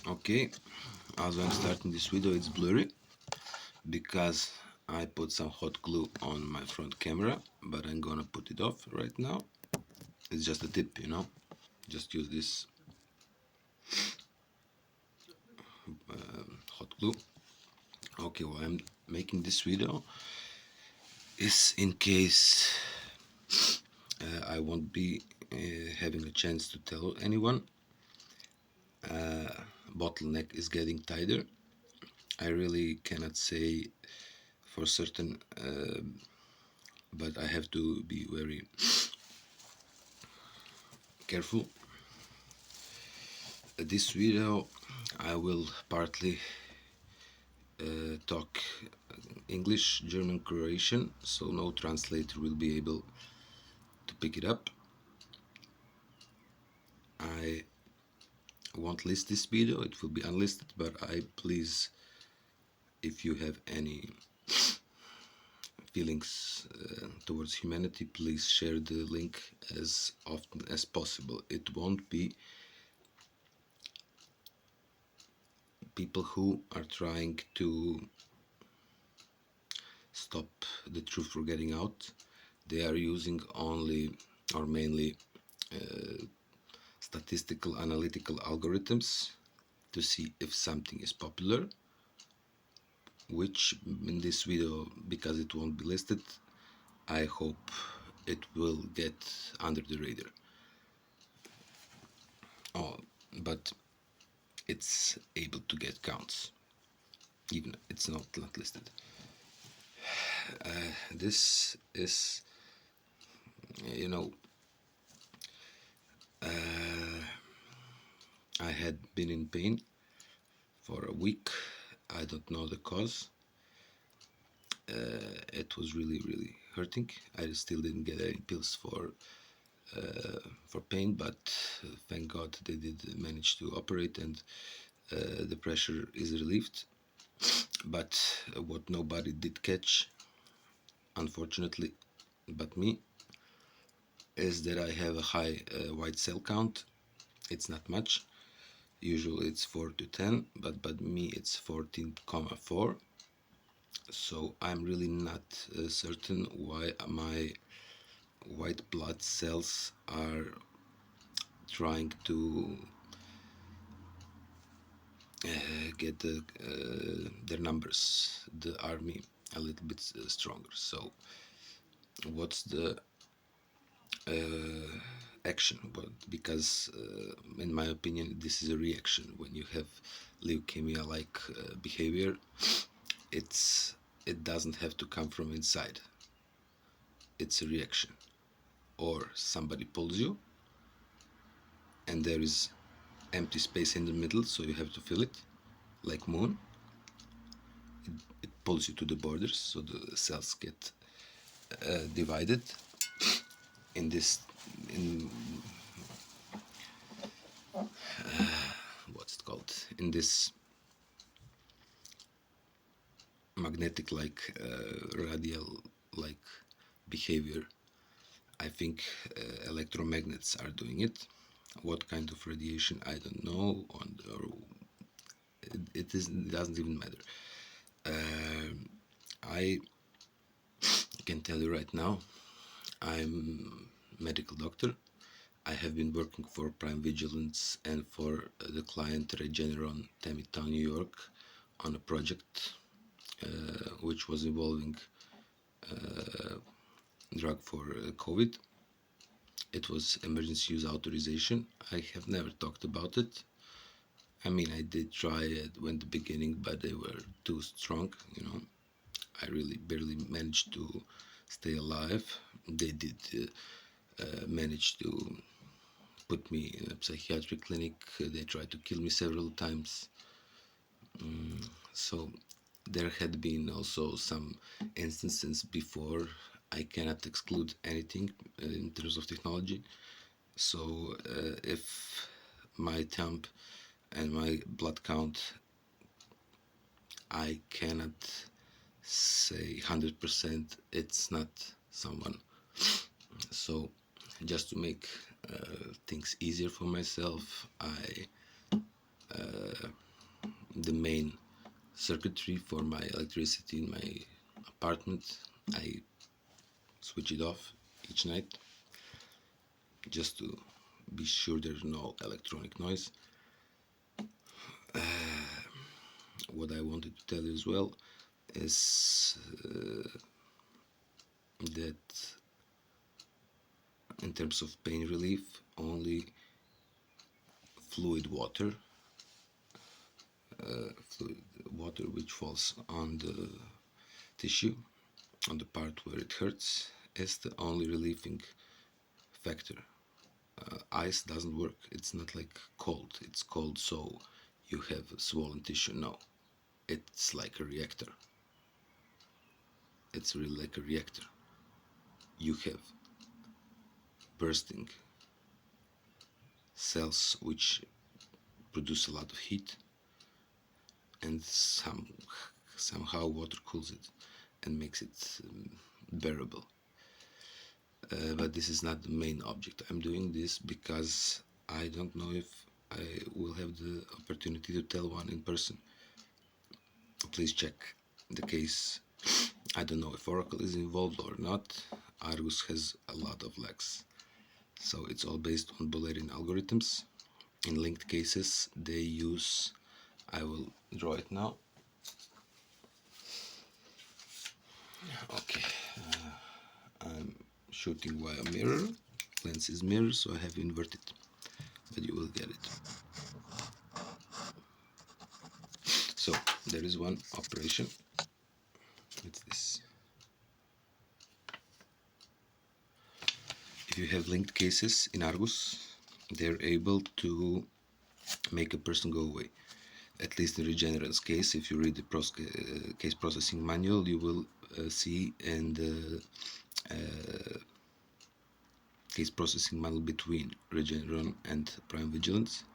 Okay, as I'm starting this video, it's blurry because I put some hot glue on my front camera, but I'm gonna put it off right now. It's just a tip, just use this hot glue. Okay, why I'm making this video is in case I won't be having a chance to tell anyone. Bottleneck is getting tighter. I really cannot say for certain, but I have to be very careful. This video I will partly talk English, German, Croatian, so no translator will be able to pick it up. I won't list this video, it will be unlisted, but I please, if you have any feelings towards humanity, please share the link as often as possible. It won't be people who are trying to stop the truth from getting out. They are using only or mainly statistical analytical algorithms to see if something is popular, which in this video, because it won't be listed, I hope it will get under the radar. Oh, but it's able to get counts, even it's not listed. This is, I had been in pain for a week. I don't know the cause. It was really hurting. I still didn't get any pills for pain, but thank God they did manage to operate, and the pressure is relieved. But what nobody did catch, unfortunately, but me, is that I have a high white cell count. It's not much. Usually it's 4 to 10, but me it's 14,4. So I'm really not certain why my white blood cells are trying to get their numbers, the army, a little bit stronger. So what's the action? But because in my opinion this is a reaction. When you have leukemia like behavior, it doesn't have to come from inside. It's a reaction, or somebody pulls you and there is empty space in the middle, so you have to fill it, like moon. It pulls you to the borders, so the cells get divided in this, in what's it called, in this magnetic like radial like behavior. I think electromagnets are doing it. What kind of radiation, I don't know, or it doesn't even matter. I can tell you right now, I'm medical doctor. I have been working for Prime Vigilance and for the client Regeneron, Tamitown, New York, on a project which was involving drug for COVID. It was emergency use authorization. I have never talked about it. I mean, I did try it in the beginning, but they were too strong, I really barely managed to stay alive. They did manage to put me in a psychiatric clinic. They tried to kill me several times. So there had been also some instances before. I cannot exclude anything in terms of technology. So if my temp and my blood count, I cannot say 100% it's not someone. So just to make things easier for myself, I the main circuitry for my electricity in my apartment. I switch it off each night just to be sure there's no electronic noise. What I wanted to tell you as well is that in terms of pain relief, only fluid water which falls on the tissue, on the part where it hurts, is the only relieving factor. Ice doesn't work. It's not like cold. It's cold so you have swollen tissue. No, it's like a reactor. It's really like a reactor. You have bursting cells which produce a lot of heat, and somehow water cools it and makes it bearable. But this is not the main object. I'm doing this because I don't know if I will have the opportunity to tell one in person. Please check the case. I don't know if Oracle is involved or not. Argus has a lot of lags. So it's all based on Boolean algorithms. In linked cases, they use, I will draw it now. Okay, I'm shooting via mirror. Lens is mirror, so I have inverted, but you will get it. So there is one operation. It's this. If you have linked cases in Argus, they're able to make a person go away. At least in Regenerant's case, if you read the case processing manual, you will see in the case processing manual between Regeneron and Prime Vigilance,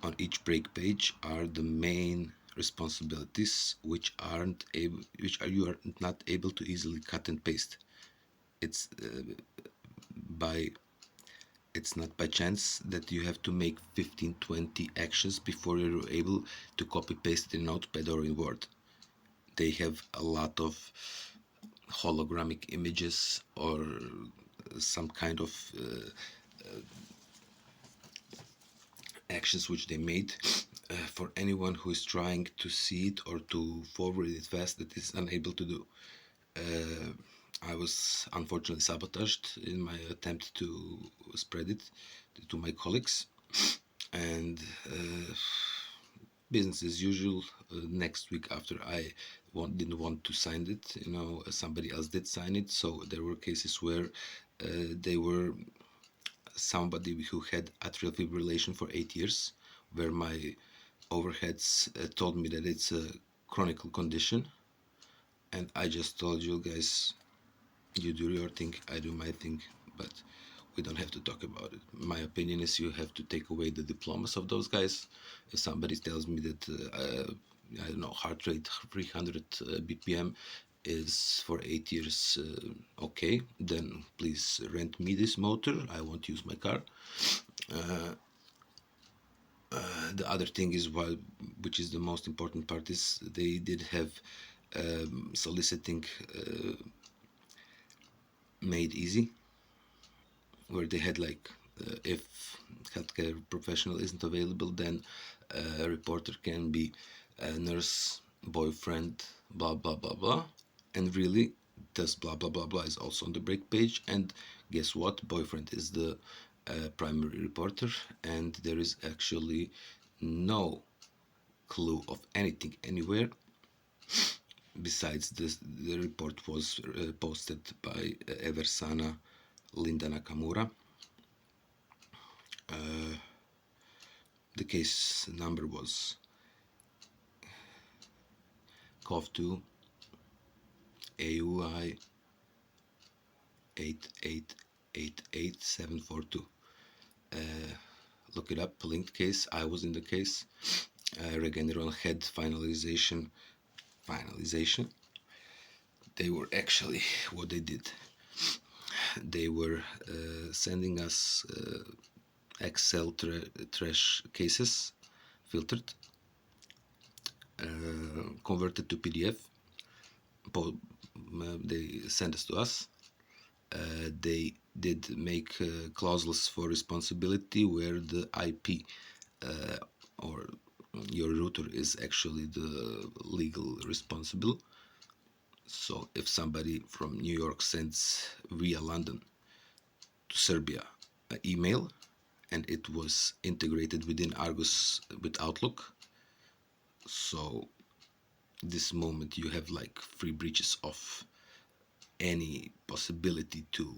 on each break page are the main responsibilities which you are not able to easily cut and paste. It's not by chance that you have to make 15-20 actions before you're able to copy paste it in Notepad or in Word. They have a lot of hologramic images or some kind of actions which they made for anyone who is trying to see it or to forward it fast that is unable to do. I was unfortunately sabotaged in my attempt to spread it to my colleagues, and business as usual. Next week after I didn't want to sign it, somebody else did sign it, so there were cases where they were somebody who had atrial fibrillation for 8 years, where my overheads told me that it's a chronic condition, and I just told you guys, you do your thing, I do my thing, but we don't have to talk about it. My opinion is you have to take away the diplomas of those guys. If somebody tells me that I don't know, heart rate 300 BPM is for 8 years okay, then please rent me this motor. I won't use my car. The other thing is, which is the most important part, is they did have soliciting made easy, where they had like if healthcare professional isn't available, then a reporter can be a nurse, boyfriend, blah blah blah blah, and really this blah blah blah blah is also on the break page. And guess what, boyfriend is the primary reporter, and there is actually no clue of anything anywhere. Besides this, the report was posted by Eversana Linda Nakamura. The case number was COV2 AUI 8888742. Look it up, linked case. I was in the case. Regeneron had finalization. They were actually, what they did, they were sending us Excel trash cases filtered, converted to PDF. They sent us to us. They did make clauses for responsibility where the IP or your router is actually the legal responsible. So if somebody from New York sends via London to Serbia an email and it was integrated within Argus with Outlook, so this moment you have like free breaches of any possibility to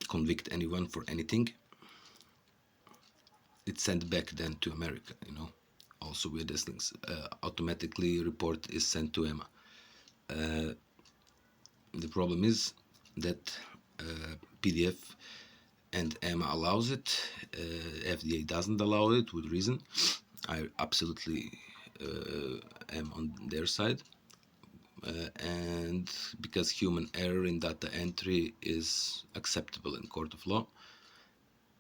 convict anyone for anything. It's sent back then to America, also with these links. Automatically report is sent to EMA. The problem is that PDF and EMA allows it, FDA doesn't allow it with reason. I absolutely am on their side. And because human error in data entry is acceptable in court of law,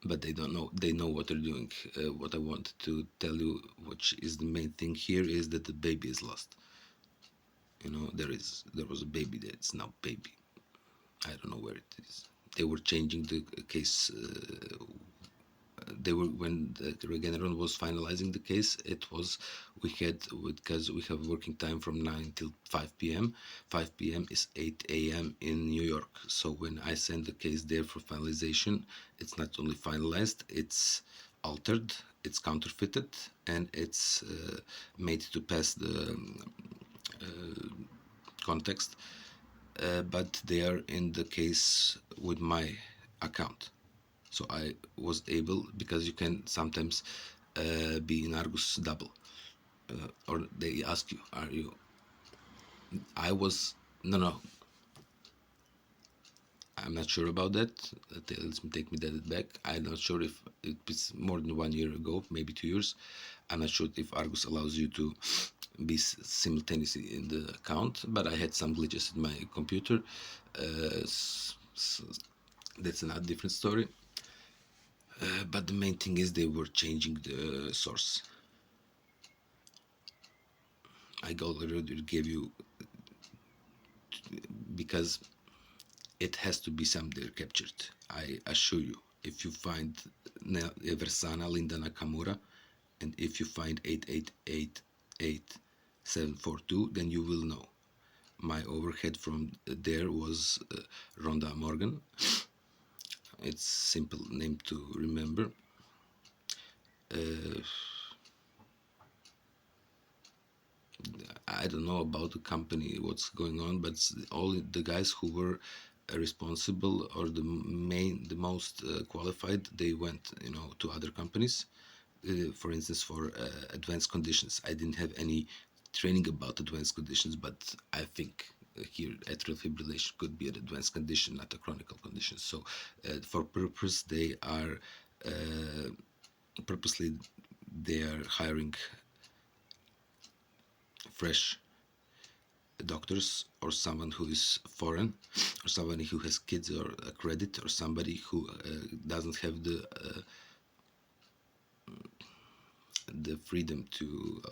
but they don't know. They know what they're doing. What I want to tell you, which is the main thing here, is that the baby is lost. There was a baby there. It's now baby. I don't know where it is. They were changing the case. They were when the Regeneron was finalizing the case. Because we have working time from 9 till 5 p.m. 5 p.m. is 8 a.m. in New York. So when I send the case there for finalization, it's not only finalized, it's altered, it's counterfeited, and it's made to pass the context. But they are in the case with my account. So I was able, because you can sometimes be in Argus double, or they ask you, are you? I was no. I'm not sure about that. Let's take me that back. I'm not sure if it's more than 1 year ago, maybe 2 years. I'm not sure if Argus allows you to be simultaneously in the account, but I had some glitches in my computer. That's another different story. But the main thing is they were changing the source. I already gave you, because it has to be somewhere captured. I assure you, if you find Versana Linda Nakamura, and if you find 8888742, then you will know. My overhead from there was Rhonda Morgan. It's simple name to remember. I don't know about the company, what's going on, but all the guys who were responsible or the most qualified, they went, to other companies. For instance, for advanced conditions, I didn't have any training about advanced conditions, but I think here atrial fibrillation could be an advanced condition, not a chronic condition. So, for purpose, they are purposely they are hiring fresh doctors, or someone who is foreign, or somebody who has kids or a credit, or somebody who doesn't have the freedom to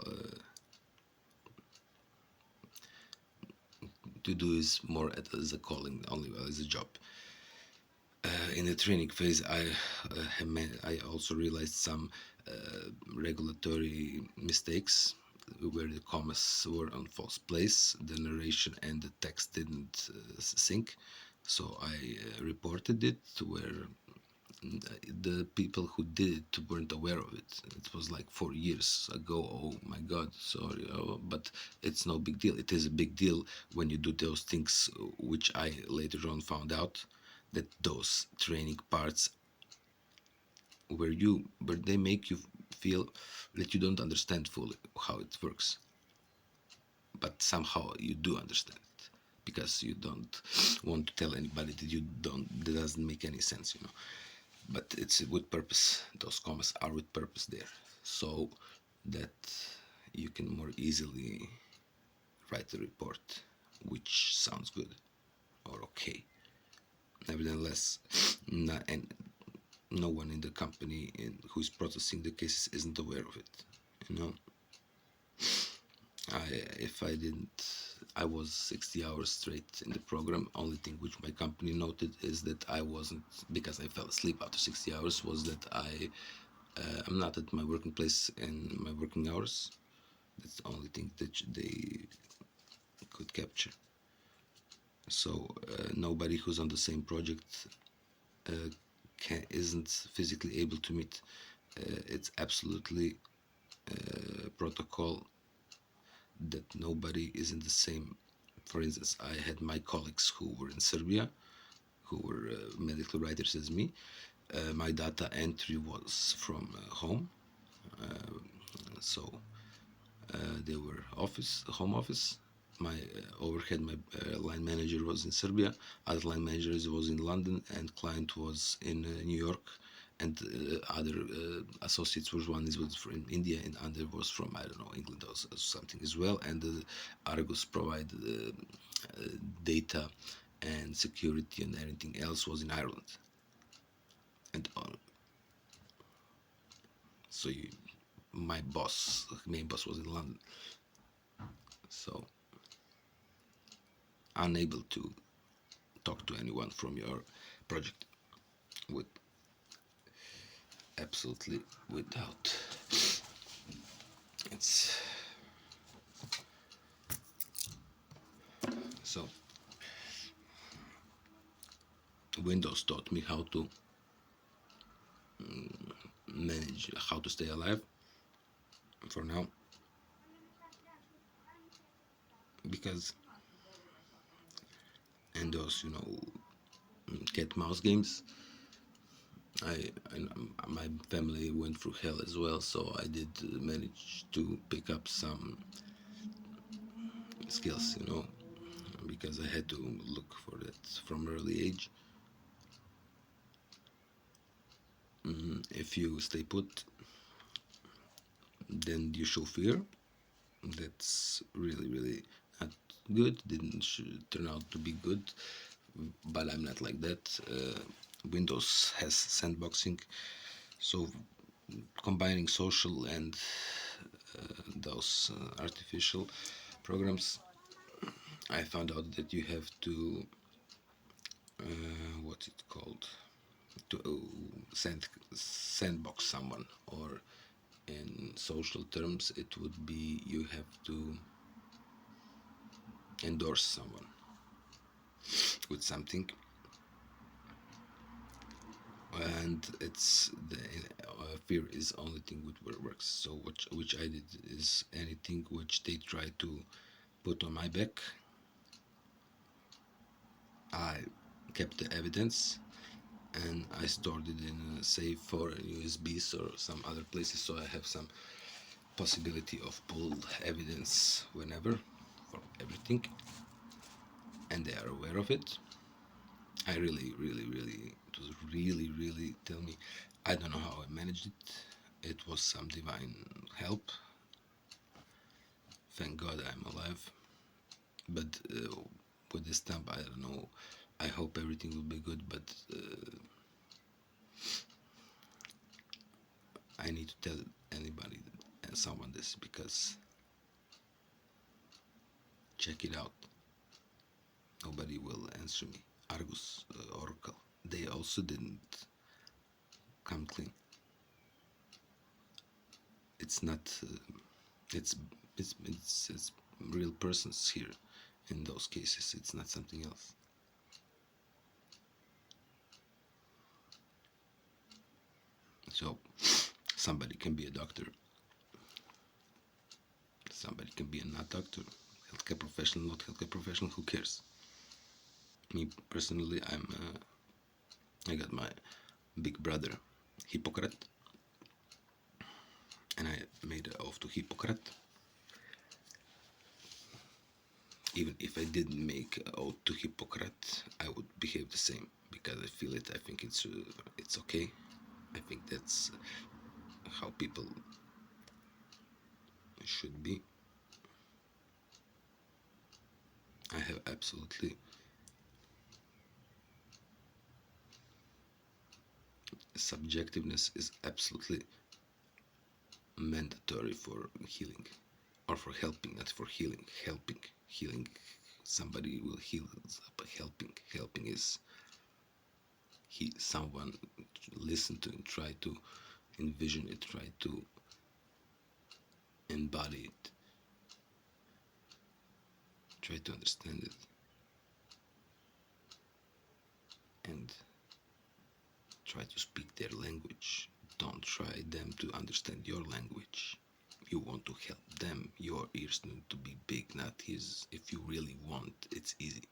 do is more as a calling, only as a job. In the training phase, I also realized some regulatory mistakes where the commas were on false place, the narration and the text didn't sync. So I reported it, where the people who did it weren't aware of it. It was like 4 years ago. Oh my God, sorry. But it's no big deal. It is a big deal when you do those things, which I later on found out, that those training parts where they make you feel that you don't understand fully how it works, but somehow you do understand it, because you don't want to tell anybody that doesn't make any sense, but it's with purpose. Those commas are with purpose there, so that you can more easily write a report, which sounds good or okay. Nevertheless, no one in the company who's processing the cases isn't aware of it, If I didn't, I was 60 hours straight in the program. Only thing which my company noted is that I wasn't, because I fell asleep after 60 hours, was that I'm not at my working place in my working hours. That's the only thing that they could capture. So nobody who's on the same project uh, isn't physically able to meet. It's absolutely protocol that nobody is in the same. For instance, I had my colleagues who were in Serbia, who were medical writers as me. My data entry was from home, so they were home office. My overhead, my line manager was in Serbia, other line managers was in London, and client was in New York, and other associates was one is was from India, and other was from, I don't know, England or something as well. And Argus provided data and security, and everything else was in Ireland. And so my main boss was in London, so unable to talk to anyone from your project with absolutely without. It's so Windows taught me how to manage, how to stay alive for now, because in those, cat mouse games, my family went through hell as well, so I did manage to pick up some skills, because I had to look for that from early age. If you stay put, then you show fear. That's really, really not good. Didn't turn out to be good, but I'm not like that. Windows has sandboxing, so combining social and those artificial programs, I found out that you have to what's it called, to sandbox someone, or in social terms it would be you have to endorse someone with something, and it's the fear is only thing which works. So which I did is anything which they try to put on my back, I kept the evidence and I stored it in a safe or USBs or some other places, so I have some possibility of pulled evidence whenever for everything, and they are aware of it. I really, really, really, it was really, really, tell me, I don't know how I managed it. It was some divine help. Thank God I'm alive. But with this stamp, I don't know. I hope everything will be good, but I need to tell anybody, someone this, because check it out. Nobody will answer me. Argus, Oracle, they also didn't come clean. It's not. It's it's real persons here. In those cases, it's not something else. So somebody can be a doctor. Somebody can be a not doctor. Healthcare professional, not healthcare professional. Who cares? Me personally, I got my big brother, Hippocrates, and I made an oath to Hippocrates. Even if I didn't make an oath to Hippocrates, I would behave the same because I feel it. I think it's okay. I think that's how people should be. I have absolutely subjectiveness is absolutely mandatory for healing. or for helping, not for healing. Healing, somebody will heal, but helping is someone listen to it, try to envision it, try to embody it, try to understand it, and try to speak their language. Don't try them to understand your language. You want to help them. Your ears need to be big, not his. If you really want, it's easy.